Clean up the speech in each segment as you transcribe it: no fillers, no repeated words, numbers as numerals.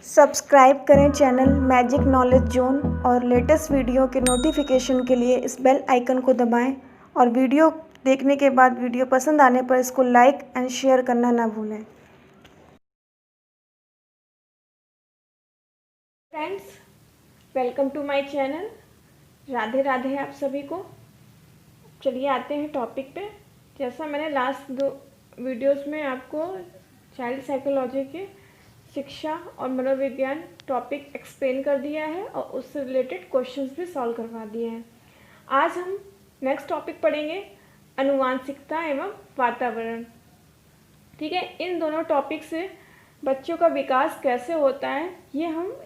Subscribe करें channel magic knowledge zone और latest video के नोटिफिकेशन के लिए इस बेल आइकन को दबाएं और वीडियो देखने के बाद वीडियो पसंद आने पर इसको लाइक एंड शेयर करना ना भूलें। Friends, welcome to my channel. Radhe Radhe आप सभी को। चलिए आते हैं टॉपिक पे। जैसा मैंने लास्ट 2 वीडियोस में आपको चाइल्ड साइकोलॉजी के शिक्षा और मनोविज्ञान टॉपिक एक्सप्लेन कर दिया है और उससे रिलेटेड क्वेश्चंस भी सॉल्व करवा दिए हैं। आज हम नेक्स्ट टॉपिक पढ़ेंगे आनुवांशिकता एवं वातावरण। ठीक है, इन दोनों टॉपिक से बच्चों का विकास कैसे होता है ये हम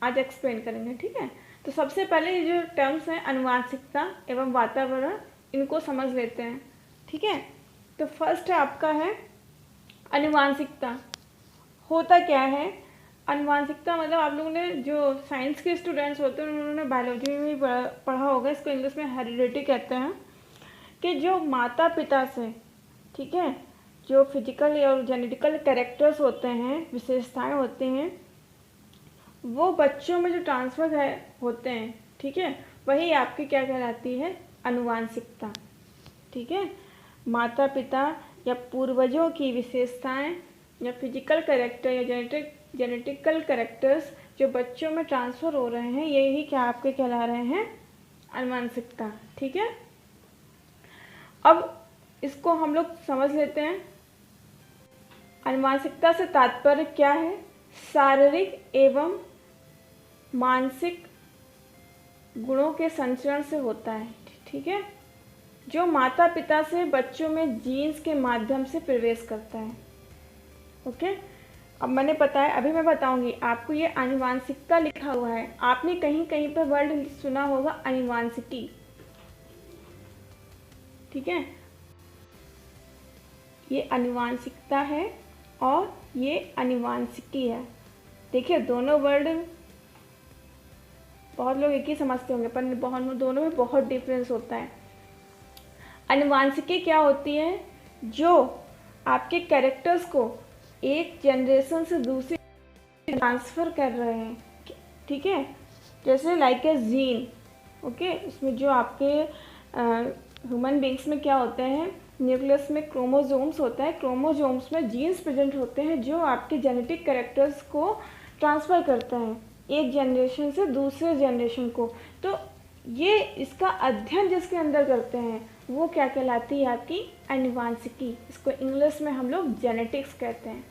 आज एक्सप्लेन करेंगे। ठीक है, तो सबसे पहले ये जो टर्म्स हैं आनुवांशिकता एवं वातावरण, इनको समझ लेते हैं। ठीक है, तो फर्स्ट है आपका है आनुवांशिकता। होता क्या है आनुवांशिकता? मतलब आप लोगों ने जो साइंस के स्टूडेंट्स होते हैं उन्होंने बायोलॉजी में भी पढ़ा होगा, इसको इंग्लिश में हेरिडिटी कहते हैं। कि जो माता पिता से, ठीक है, जो फिजिकल और जेनेटिकल कैरेक्टर्स होते हैं, विशेषताएं होती हैं, वो बच्चों में जो ट्रांसफर है होते हैं, ठीक है, वही आपकी क्या कहलाती है? आनुवांशिकता। ठीक है, माता पिता या पूर्वजों की विशेषताएं या फिजिकल कैरेक्टर या जेनेटिकल कैरेक्टर्स जो बच्चों में ट्रांसफ़र हो रहे हैं, यही क्या आपके कहला रहे हैं? आनुवांशिकता। ठीक है, अब इसको हम लोग समझ लेते हैं। आनुवांशिकता से तात्पर्य क्या है? शारीरिक एवं मानसिक गुणों के संचरण से होता है। ठीक है, जो माता पिता से बच्चों में जीन्स के माध्यम से प्रवेश करता है। ओके, अब मैंने बताया, अभी मैं बताऊंगी आपको। ये आनुवांशिकता लिखा हुआ है, आपने कहीं कहीं पर वर्ड सुना होगा आनुवांशिकी। ठीक है, ये आनुवांशिकता है और ये आनुवांशिकी है। देखिए, दोनों वर्ड बहुत लोग एक ही समझते होंगे, पर दोनों में बहुत डिफरेंस होता है। आनुवांशिकी क्या होती है? जो आपके कैरेक्टर्स को एक जनरेशन से दूसरी ट्रांसफ़र कर रहे हैं। ठीक है, जैसे लाइक ए जीन। ओके, इसमें जो आपके ह्यूमन बींग्स में क्या होते हैं, न्यूक्लियस में क्रोमोसोम्स होता है, क्रोमोसोम्स में जीन्स प्रेजेंट होते हैं जो आपके जेनेटिक कैरेक्टर्स को ट्रांसफ़र करते हैं एक जनरेशन से दूसरे जनरेशन को। तो ये इसका अध्ययन जिसके अंदर करते हैं वो क्या कहलाती है? आपकी आनुवांशिकी। इसको इंग्लिश में हम लोग जेनेटिक्स कहते हैं।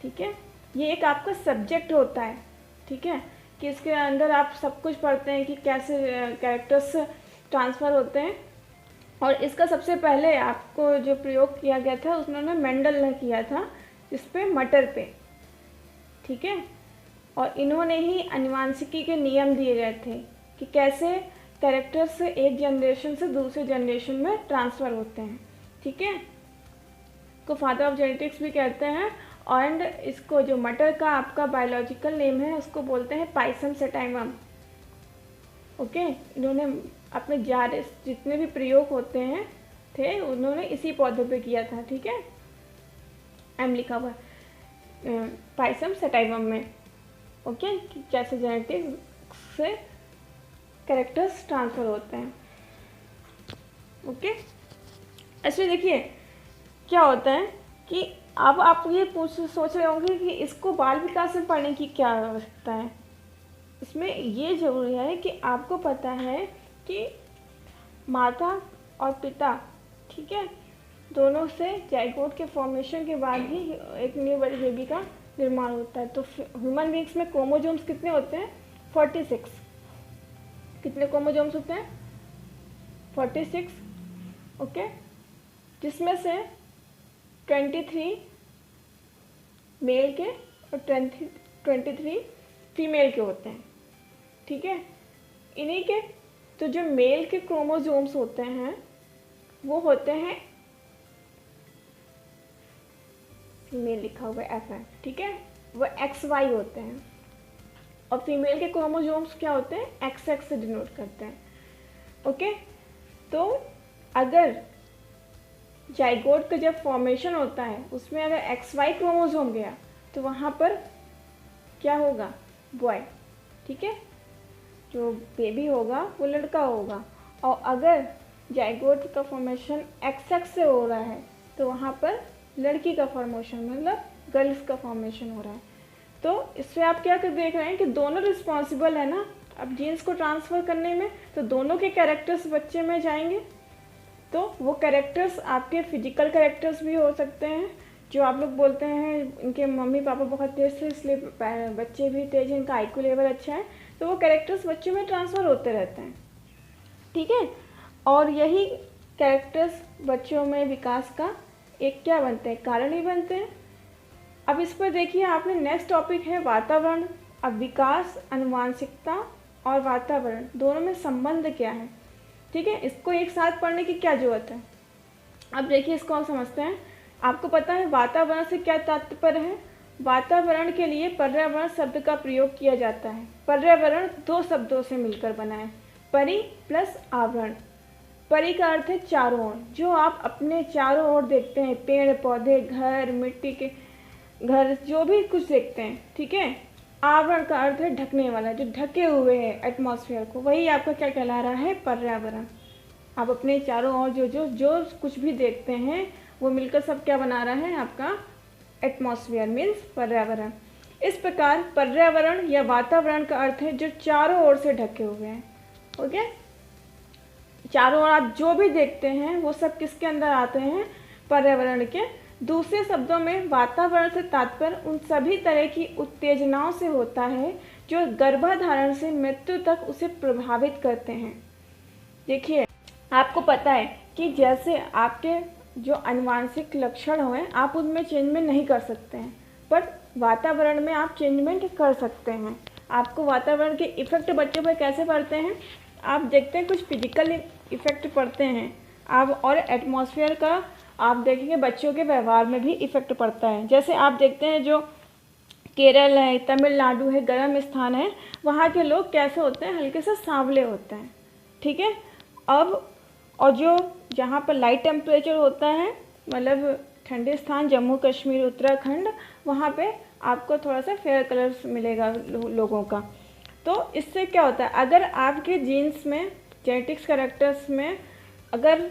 ठीक है, ये एक आपका सब्जेक्ट होता है। ठीक है, कि इसके अंदर आप सब कुछ पढ़ते हैं कि कैसे कैरेक्टर्स ट्रांसफ़र होते हैं। और इसका सबसे पहले आपको जो प्रयोग किया गया था उन्होंने मेंडल ने किया था, इस पे मटर पे। ठीक है, और इन्होंने ही आनुवांशिकी के नियम दिए गए थे कि कैसे कैरेक्टर्स एक जनरेशन से दूसरे जनरेशन में ट्रांसफ़र होते हैं। ठीक है, को फादर ऑफ जेनेटिक्स भी कहते हैं। एंड इसको जो मटर का आपका बायोलॉजिकल नेम है उसको बोलते हैं पाइसम सेटाइमम। ओके, इन्होंने अपने जितने भी प्रयोग होते हैं थे उन्होंने इसी पौधे पे किया था। ठीक है, एम लिखा हुआ पाइसम सेटाइमम में। ओके, कैसे जेनेटिक्स से कैरेक्टर्स ट्रांसफ़र होते हैं। ओके, ऐसे देखिए क्या होता है कि अब आप ये सोच रहे होंगे कि इसको बाल विकास में पढ़ने की क्या आवश्यकता है। इसमें ये ज़रूरी है कि आपको पता है कि माता और पिता, ठीक है, दोनों से जाइगोट के फॉर्मेशन के बाद ही एक न्यू बेबी का निर्माण होता है। तो ह्यूमन बींग्स में क्रोमोसोम्स कितने होते हैं? 46। कितने क्रोमोसोम्स होते हैं? 46। ओके, जिसमें से 23 मेल के और 23 फीमेल के होते हैं। ठीक है, इन्हीं के तो जो मेल के क्रोमोसोम्स होते हैं वो होते हैं, फीमेल लिखा हुआ है FN। ठीक है, वो XY होते हैं और फीमेल के क्रोमोसोम्स क्या होते हैं? XX से डिनोट करते हैं। ओके, तो अगर जाइगोट का जब फॉर्मेशन होता है उसमें अगर XY क्रोमोसोम गया तो वहाँ पर क्या होगा, बॉय, ठीक है। जो बेबी होगा वो लड़का होगा। और अगर जाइगोट का फॉर्मेशन XX से हो रहा है तो वहाँ पर लड़की का फॉर्मेशन मतलब गर्ल्स का फॉर्मेशन हो रहा है। तो इससे आप क्या कर देख रहे हैं कि दोनों रिस्पॉन्सिबल है ना अब जीन्स को ट्रांसफ़र करने में, तो दोनों के कैरेक्टर्स बच्चे में जाएंगे। तो वो कैरेक्टर्स आपके फिजिकल कैरेक्टर्स भी हो सकते हैं, जो आप लोग बोलते हैं इनके मम्मी पापा बहुत तेज़ थे इसलिए बच्चे भी तेज हैं, इनका IQ लेवल अच्छा है, तो वो कैरेक्टर्स बच्चों में ट्रांसफ़र होते रहते हैं, ठीक है। और यही कैरेक्टर्स बच्चों में विकास का एक क्या बनते हैं, कारण ही बनते हैं। अब इस पर देखिए, आपने नेक्स्ट टॉपिक है वातावरण। अब विकास, आनुवंशिकता और वातावरण दोनों में संबंध क्या है, ठीक है। इसको एक साथ पढ़ने की क्या ज़रूरत है। अब देखिए इसको हम समझते हैं। आपको पता है वातावरण से क्या तात्पर्य है। वातावरण के लिए पर्यावरण शब्द का प्रयोग किया जाता है। पर्यावरण 2 शब्दों से मिलकर बना है, परि प्लस आवरण। परि का अर्थ है चारों ओर, जो आप अपने चारों ओर देखते हैं, पेड़ पौधे, घर, मिट्टी के घर, जो भी कुछ देखते हैं, ठीक है। आवरण का अर्थ है ढकने वाला, जो ढके हुए है एटमॉस्फेयर को, वही आपका क्या कहला रहा है, पर्यावरण। आप अपने चारों ओर जो कुछ भी देखते हैं वो मिलकर सब क्या बना रहा है, आपका एटमॉस्फेयर मीन्स पर्यावरण। इस प्रकार पर्यावरण या वातावरण का अर्थ है जो चारों ओर से ढके हुए हैं, ओके। चारों ओर आप जो भी देखते हैं वो सब किसके अंदर आते हैं, पर्यावरण के। दूसरे शब्दों में वातावरण से तात्पर्य उन सभी तरह की उत्तेजनाओं से होता है जो गर्भाधारण से मृत्यु तक उसे प्रभावित करते हैं। देखिए आपको पता है कि जैसे आपके जो आनुवांशिक लक्षण हुए आप उनमें चेंजमेंट नहीं कर सकते हैं, बट वातावरण में आप चेंजमेंट कर सकते हैं। आपको वातावरण के इफ़ेक्ट बच्चों पर कैसे पड़ते हैं, आप देखते हैं कुछ फिजिकल इफ़ेक्ट पड़ते हैं आप, और एटमॉस्फेयर का आप देखेंगे बच्चों के व्यवहार में भी इफ़ेक्ट पड़ता है। जैसे आप देखते हैं जो केरल है, तमिलनाडु है, गर्म स्थान है, वहाँ के लोग कैसे होते हैं, हल्के से सांवले होते हैं, ठीक है। अब और जो जहाँ पर लाइट टेम्परेचर होता है, मतलब ठंडे स्थान जम्मू कश्मीर उत्तराखंड, वहाँ पे आपको थोड़ा सा फेयर कलर मिलेगा लोगों का। तो इससे क्या होता है, अगर आपके जीन्स में जेनेटिक्स कैरेक्टर्स में अगर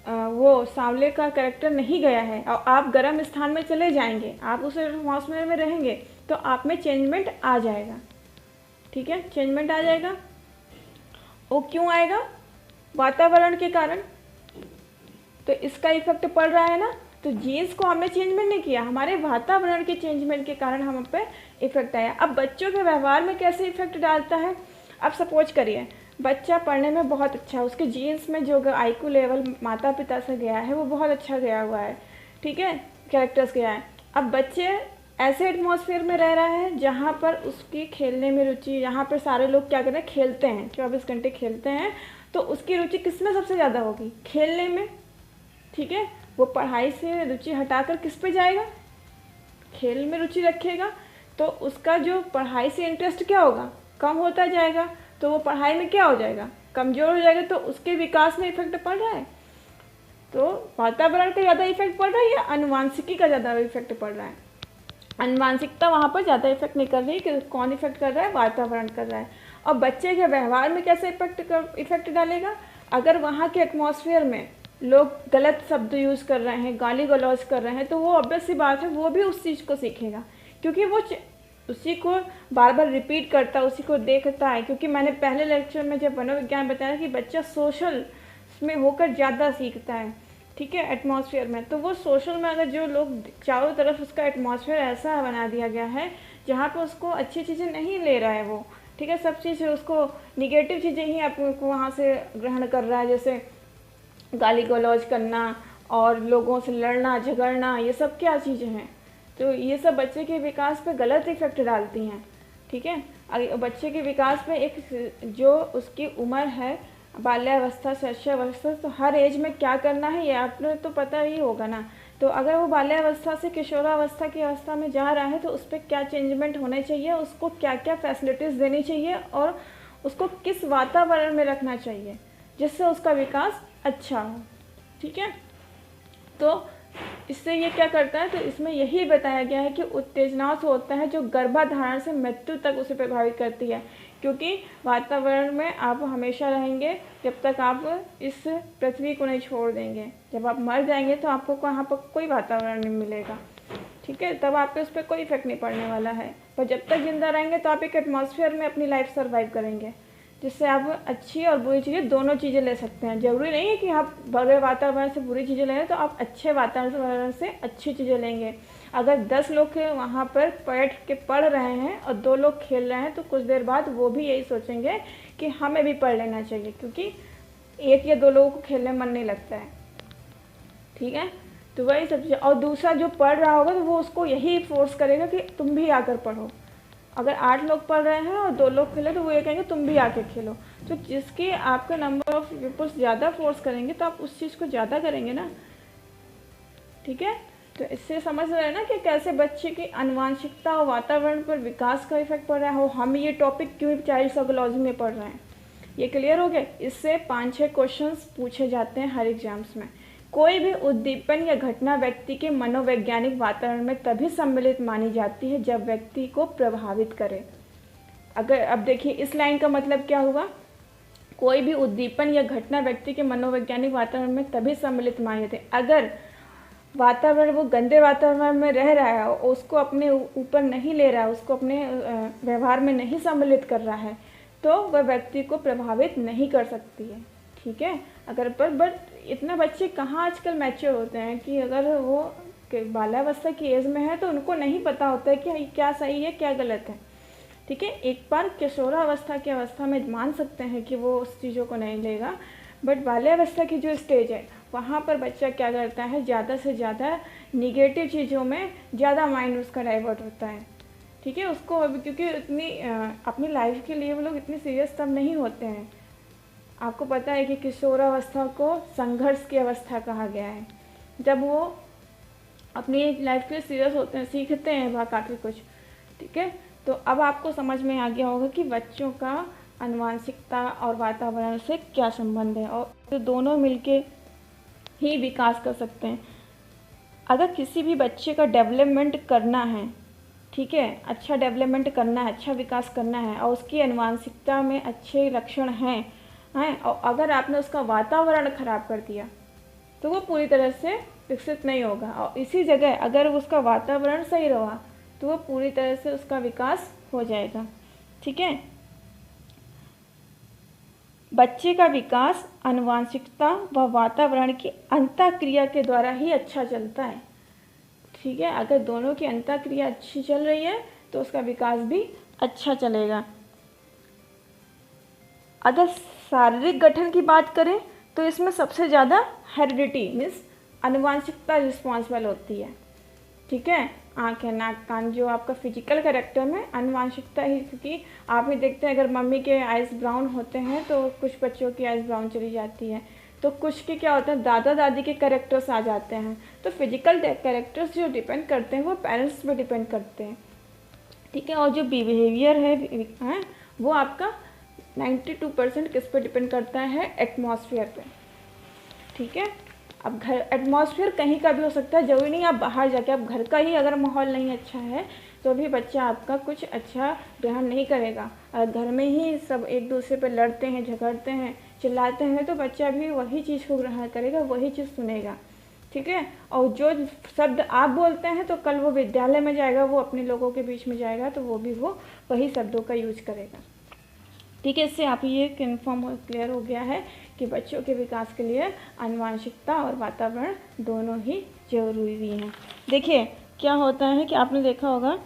वो सांवले का कैरेक्टर नहीं गया है और आप गर्म स्थान में चले जाएंगे, आप उस एटमॉस्फेयर में रहेंगे, तो आप में चेंजमेंट आ जाएगा, ठीक है, चेंजमेंट आ जाएगा। वो क्यों आएगा, वातावरण के कारण। तो इसका इफेक्ट पड़ रहा है ना, तो जीन्स को हमने चेंजमेंट नहीं किया, हमारे वातावरण के चेंजमेंट के कारण हम पे इफेक्ट आया। अब बच्चों के व्यवहार में कैसे इफेक्ट डालता है, अब सपोज करिए बच्चा पढ़ने में बहुत अच्छा है, उसके जीन्स में जो IQ लेवल माता पिता से गया है वो बहुत अच्छा गया हुआ है, ठीक है, कैरेक्टर्स गया है। अब बच्चे ऐसे एटमॉस्फेयर में रह रहा है जहाँ पर उसकी खेलने में रुचि, यहाँ पर सारे लोग क्या कर रहे हैं, खेलते हैं, 24 घंटे खेलते हैं, तो उसकी रुचि किस में सबसे ज़्यादा होगी, खेलने में, ठीक है। वो पढ़ाई से रुचि हटाकर किस पे जाएगा, खेल में रुचि रखेगा, तो उसका जो पढ़ाई से इंटरेस्ट क्या होगा, कम होता जाएगा, तो वो पढ़ाई में क्या हो जाएगा, कमज़ोर हो जाएगा, तो उसके विकास में इफेक्ट पड़ रहा है। तो वातावरण का ज़्यादा इफेक्ट पड़ रहा है या आनुवांशिकी का ज़्यादा इफेक्ट पड़ रहा है, आनुवांशिकता वहाँ पर ज़्यादा इफेक्ट नहीं कर रही, कि कौन इफेक्ट कर रहा है, वातावरण कर रहा है। और बच्चे के व्यवहार में कैसे इफेक्ट डालेगा, अगर वहाँ के एटमॉस्फेयर में लोग गलत शब्द यूज़ कर रहे हैं, गाली गलौज कर रहे हैं, तो वो ऑब्वियस सी बात है वो भी उस चीज़ को सीखेगा, क्योंकि वो उसी को बार बार रिपीट करता है, उसी को देखता है। क्योंकि मैंने पहले लेक्चर में जब मनोविज्ञान बताया कि बच्चा सोशल में होकर ज़्यादा सीखता है, ठीक है, एटमॉस्फेयर में। तो वो सोशल में अगर जो लोग चारों तरफ उसका एटमॉस्फेयर ऐसा बना दिया गया है जहाँ पर उसको अच्छी चीज़ें नहीं ले रहा है वो, ठीक है, सब चीज़ उसको निगेटिव चीज़ें ही आपको वहाँ से ग्रहण कर रहा है, जैसे गाली गलौज करना और लोगों से लड़ना झगड़ना, ये सब क्या चीज़ें हैं। तो ये सब बच्चे के विकास पे गलत इफेक्ट डालती हैं, ठीक है। बच्चे के विकास में एक जो उसकी उम्र है बाल्यावस्था शैशवावस्था, तो हर एज में क्या करना है ये आपने तो पता ही होगा ना। तो अगर वो बाल्यावस्था से किशोरावस्था की अवस्था में जा रहा है तो उस पर क्या चेंजमेंट होने चाहिए, उसको क्या क्या फैसिलिटीज़ देनी चाहिए और उसको किस वातावरण में रखना चाहिए जिससे उसका विकास अच्छा हो, ठीक है। तो इससे ये क्या करता है, तो इसमें यही बताया गया है कि उत्तेजनाओं से होता है जो गर्भाधारण से मृत्यु तक उसे प्रभावित करती है, क्योंकि वातावरण में आप हमेशा रहेंगे जब तक आप इस पृथ्वी को नहीं छोड़ देंगे। जब आप मर जाएंगे तो आपको वहाँ पर कोई वातावरण नहीं मिलेगा, ठीक है, तब आप पे उस पर कोई इफेक्ट नहीं पड़ने वाला है। पर जब तक जिंदा रहेंगे तो आप एक एटमॉस्फेयर में अपनी लाइफ सर्वाइव करेंगे, जिससे आप अच्छी और बुरी चीज़ें दोनों चीज़ें ले सकते हैं। ज़रूरी नहीं है कि आप बुरे वातावरण से बुरी चीज़ें लेंगे, तो आप अच्छे वातावरण से अच्छी चीज़ें लेंगे। अगर 10 लोग वहाँ पर बैठ के पढ़ रहे हैं और 2 लोग खेल रहे हैं, तो कुछ देर बाद वो भी यही सोचेंगे कि हमें भी पढ़ लेना चाहिए, क्योंकि 1 या 2 लोगों को खेलने में मन नहीं लगता है, ठीक है। तो वही सब चीज़। और दूसरा जो पढ़ रहा होगा तो वो उसको यही फोर्स करेगा कि तुम भी आकर पढ़ो। अगर 8 लोग पढ़ रहे हैं और 2 लोग खेले तो वो ये कहेंगे तुम भी आके खेलो। तो जिसकी आपका नंबर ऑफ पीपल्स ज़्यादा फोर्स करेंगे तो आप उस चीज़ को ज़्यादा करेंगे ना, ठीक है। तो इससे समझ रहे हैं ना कि कैसे बच्चे की आनुवंशिकता और वातावरण पर विकास का इफेक्ट पड़ रहा है। हम ये टॉपिक क्यों चाइल्ड साइकोलॉजी में पढ़ रहे हैं, ये क्लियर हो गया। इससे 5-6 क्वेश्चंस पूछे जाते हैं हर एग्जाम्स में। कोई भी उद्दीपन या घटना व्यक्ति के मनोवैज्ञानिक वातावरण में तभी सम्मिलित मानी जाती है जब व्यक्ति को प्रभावित करे। अगर अब देखिए इस लाइन का मतलब क्या हुआ, कोई भी उद्दीपन या घटना व्यक्ति के मनोवैज्ञानिक वातावरण में तभी सम्मिलित मानी जाती है अगर वातावरण वो गंदे वातावरण में रह रहा है, उसको अपने ऊपर नहीं ले रहा है, उसको अपने व्यवहार में नहीं सम्मिलित कर रहा है, तो वह व्यक्ति को प्रभावित नहीं कर सकती है, ठीक है। अगर बट इतना बच्चे कहाँ आजकल मैच्योर होते हैं कि अगर वो बाल्यावस्था की एज में है तो उनको नहीं पता होता है कि क्या सही है क्या गलत है, ठीक है। एक बार किशोरावस्था की अवस्था में मान सकते हैं कि वो उस चीज़ों को नहीं लेगा, बट बाल्यावस्था की जो स्टेज है वहाँ पर बच्चा क्या करता है, ज़्यादा से ज़्यादा निगेटिव चीज़ों में ज़्यादा माइंड उसका डाइवर्ट होता है, ठीक है। उसको अभी क्योंकि इतनी अपनी लाइफ के लिए वो लोग इतनी सीरियस तब नहीं होते हैं। आपको पता है कि किशोरावस्था को संघर्ष की अवस्था कहा गया है, जब वो अपनी लाइफ के लिए सीरियस होते हैं, सीखते हैं वह काफ़ी कुछ, ठीक है। तो अब आपको समझ में आ गया होगा कि बच्चों का आनुवंशिकता और वातावरण से क्या संबंध है, और तो दोनों मिलके ही विकास कर सकते हैं। अगर किसी भी बच्चे का डेवलपमेंट करना है, ठीक है, अच्छा डेवलपमेंट करना है, अच्छा विकास करना है, और उसकी आनुवंशिकता में अच्छे लक्षण हैं, और अगर आपने उसका वातावरण खराब कर दिया तो वो पूरी तरह से विकसित नहीं होगा। और इसी जगह अगर उसका वातावरण सही रहा तो वो पूरी तरह से उसका विकास हो जाएगा, ठीक है। बच्चे का विकास आनुवंशिकता व वातावरण की अंतःक्रिया के द्वारा ही अच्छा चलता है, ठीक है। अगर दोनों की अंतःक्रिया अच्छी चल रही है तो उसका विकास भी अच्छा चलेगा। अगर शारीरिक गठन की बात करें तो इसमें सबसे ज़्यादा हेरिडिटी मीन्स आनुवंशिकता रिस्पॉन्सिबल होती है, ठीक है। आँखें, नाक, कान, जो आपका फिजिकल कैरेक्टर में आनुवंशिकता ही, क्योंकि आप ही देखते हैं अगर मम्मी के आइज़ ब्राउन होते हैं तो कुछ बच्चों की आइज़ ब्राउन चली जाती है, तो कुछ के क्या होता है दादा दादी के कैरेक्टर्स आ जाते हैं। तो फिजिकल कैरेक्टर्स जो डिपेंड करते हैं वो पेरेंट्स पे डिपेंड करते हैं, ठीक है। और जो बिहेवियर है वो आपका 92% किस पे डिपेंड करता है, एटमॉस्फेयर पे, ठीक है। अब घर एटमॉस्फेयर कहीं का भी हो सकता है, ज़रूरी नहीं आप बाहर जाके, आप घर का ही अगर माहौल नहीं अच्छा है तो भी बच्चा आपका कुछ अच्छा ग्रहण नहीं करेगा। अगर घर में ही सब एक दूसरे पे लड़ते हैं, झगड़ते हैं, चिल्लाते हैं, तो बच्चा भी वही चीज़ को ग्रहण करेगा, वही चीज़ सुनेगा, ठीक है। और जो शब्द आप बोलते हैं तो कल वो विद्यालय में जाएगा, वो अपने लोगों के बीच में जाएगा तो वो भी वो वही शब्दों का यूज करेगा, ठीक है। इससे आप ये कन्फर्म क्लियर हो गया है कि बच्चों के विकास के लिए आनुवंशिकता और वातावरण दोनों ही जरूरी हैं। देखिए क्या होता है कि आपने देखा होगा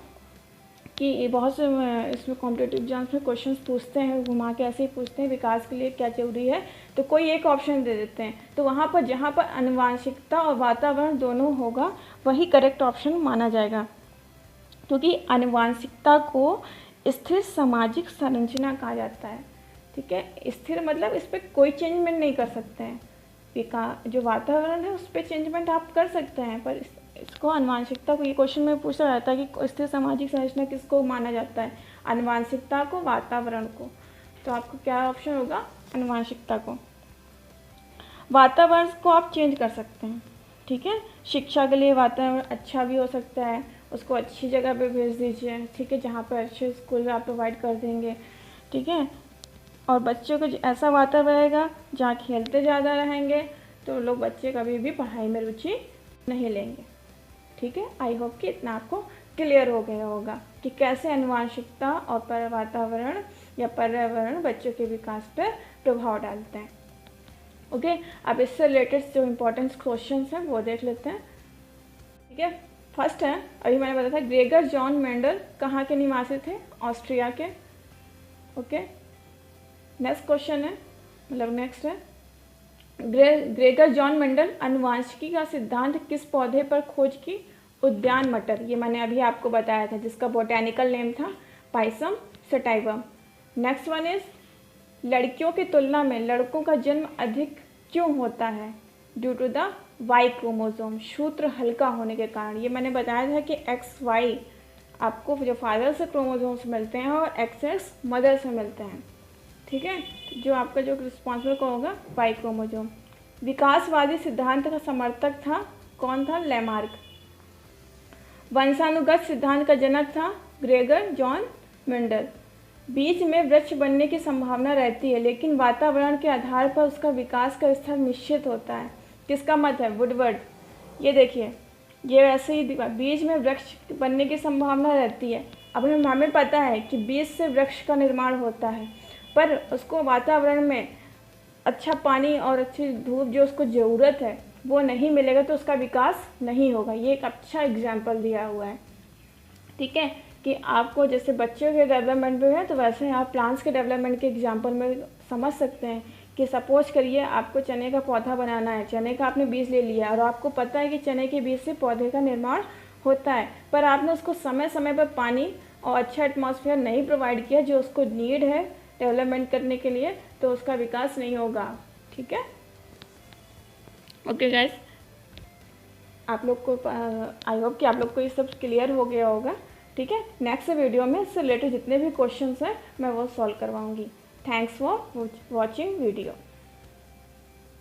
कि बहुत से इसमें कॉम्पिटिटिव एग्जाम्स में क्वेश्चंस पूछते हैं, घुमा के ऐसे ही पूछते हैं विकास के लिए क्या जरूरी है, तो कोई एक ऑप्शन दे देते हैं, तो वहाँ पर जहाँ पर आनुवंशिकता और वातावरण दोनों होगा वही करेक्ट ऑप्शन माना जाएगा, क्योंकि आनुवंशिकता को स्थिर सामाजिक संरचना कहा जाता है, ठीक है। स्थिर मतलब इस पर कोई चेंजमेंट नहीं कर सकते हैं, जो वातावरण है उस पर चेंजमेंट आप कर सकते हैं, पर इसको आनुवंशिकता को, ये क्वेश्चन में पूछा जाता है कि स्थिर सामाजिक संरचना किसको माना जाता है, आनुवंशिकता को, वातावरण को, तो आपको क्या ऑप्शन होगा, आनुवंशिकता को। वातावरण को आप चेंज कर सकते हैं, ठीक है। शिक्षा के लिए वातावरण अच्छा भी हो सकता है, उसको अच्छी जगह पे भेज दीजिए, ठीक है, जहाँ पर अच्छे स्कूल आप प्रोवाइड कर देंगे, ठीक है। और बच्चों को ऐसा वातावरण रहेगा जहाँ खेलते ज़्यादा रहेंगे तो लोग बच्चे कभी भी पढ़ाई में रुचि नहीं लेंगे, ठीक है। आई होप कि इतना आपको क्लियर हो गया होगा कि कैसे आनुवंशिकता और वातावरण या पर्यावरण बच्चों के विकास पर प्रभाव डालते हैं। ओके, अब इससे रिलेटेड जो इम्पोर्टेंट क्वेश्चंस हैं वो देख लेते हैं, ठीक है। फर्स्ट है, अभी मैंने बताया था, ग्रेगर जॉन मेंडल कहाँ के निवासी थे? ऑस्ट्रिया के। ओके, नेक्स्ट क्वेश्चन है, मतलब नेक्स्ट है, ग्रेगर जॉन मेंडल आनुवंशिकी का सिद्धांत किस पौधे पर खोज की? उद्यान मटर, ये मैंने अभी आपको बताया था, जिसका बोटेनिकल नेम था Pisum sativum. Next one is, लड़कियों की तुलना में लड़कों का जन्म अधिक क्यों होता है? Due to the Y chromosome, सूत्र हल्का होने के कारण। ये मैंने बताया था कि एक्स वाई आपको जो फादर से क्रोमोसोम्स मिलते हैं और एक्स एक्स मदर से मिलते हैं, ठीक है। जो आपका जो रिस्पॉन्सिबल कौन होगा? Y chromosome. विकासवादी सिद्धांत का समर्थक था कौन था? लैमार्क। वंशानुगत सिद्धांत का जनक था ग्रेगर जॉन मेंडल। बीज में वृक्ष बनने की संभावना रहती है, लेकिन वातावरण के आधार पर उसका विकास का स्तर निश्चित होता है। किसका मत है? वुडवर्ड। ये देखिए, ये वैसे ही बीज में वृक्ष बनने की संभावना रहती है। अब हमें पता है कि बीज से वृक्ष का निर्माण होता है, पर उसको वातावरण में अच्छा पानी और अच्छी धूप जो उसको ज़रूरत है वो नहीं मिलेगा तो उसका विकास नहीं होगा। ये एक अच्छा एग्जाम्पल दिया हुआ है, ठीक है, कि आपको जैसे बच्चों के डेवलपमेंट में है तो वैसे आप प्लांट्स के डेवलपमेंट के एग्जाम्पल में समझ सकते हैं कि सपोज करिए आपको चने का पौधा बनाना है, चने का आपने बीज ले लिया और आपको पता है कि चने के बीज से पौधे का निर्माण होता है, पर आपने उसको समय समय पर पानी और अच्छा एटमॉस्फेयर नहीं प्रोवाइड किया जो उसको नीड है डेवलपमेंट करने के लिए, तो उसका विकास नहीं होगा, ठीक है। ओके गाइस, आप लोग को आई होप कि आप लोग को ये सब क्लियर हो गया होगा, ठीक है। नेक्स्ट वीडियो में इससे रिलेटेड जितने भी क्वेश्चंस हैं मैं वो सॉल्व करवाऊंगी। Thanks for watching video.